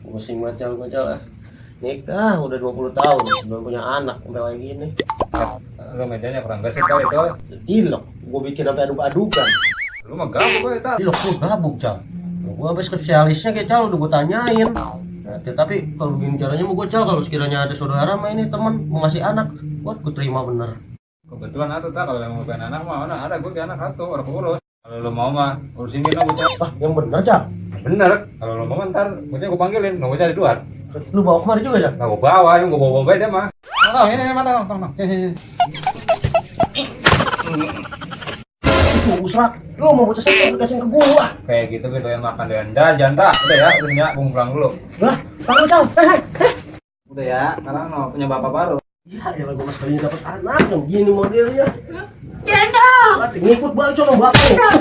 Pusing banget gue Cal. Nikah udah 20 tahun belum punya anak sampai kayak gini. Lu medannya kurang gesit kali itu. Tilok, gue bikin sampai aduk-adukan. Lu mah gabuk kok eta. Tilok gue gabuk Cal. Gue habis spesialisnya kayak Cal udah gue tanyain. Nah, tapi kalau begini caranya mau gue Cal, kalau sekiranya ada saudara mah ini teman mau ngasih anak, buat gue terima bener. Kebetulan atuh tak kalau mau pengen anak mah ada gue anak atuh orang urus. Kalau lu mau mah urusin dia gue. Ah, yang bener Cal. Bener. Kalau lu mau ntar gue panggilin, nggak cari luar. Lu bawa kemari juga Cal? Nggak gue bawa, yang gue bawa dia mah. Tahu ini mana tong. Mau usrak, lu mau bocah saya dikasih ke gua. Kayak gitu yang makan dan jajan tak. Udah ya, udah bung pulang dulu. Lah, tahu Cal. Udah ya, sekarang mau punya bapak baru. Ya, ya gue mas kalinya dapat anak yang gini modelnya. Gendong. Ngikut balik sama bapak.